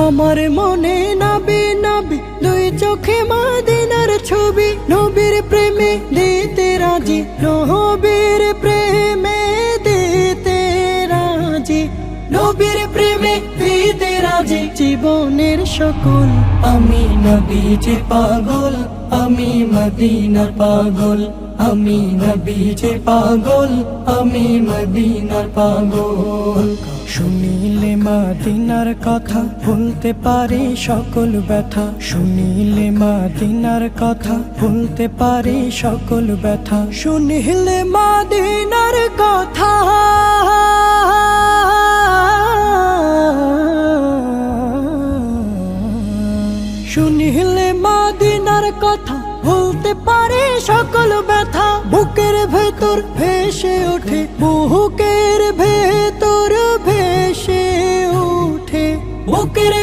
আমার মনে নাবি নাবি দুই চোখে মদিনার ছবি, নবীর প্রেমে দিতে রাজি, নবীর প্রেমে দিতে রাজি, নবীর প্রেমে দিতে রাজি। জীবনের সকল আমি নবীজি পাগল, আমি মদিনার পাগল, আমি নবীজি পাগল, আমি মদিনার পাগল। শুনিলে মদিনার কথা ভুলতে পারি সকল ব্যথা, শুনিলে মদিনার কথা ভুলতে পারি সকল ব্যথা, শুনিলে মদিনার কথা শুনিলে মদিনার কথা ভুলতে পারি সকল ব্যথা। বুকের ভেতর ভেসে ওঠে, বুকের ভেতর ভেসে ওঠে, বুকের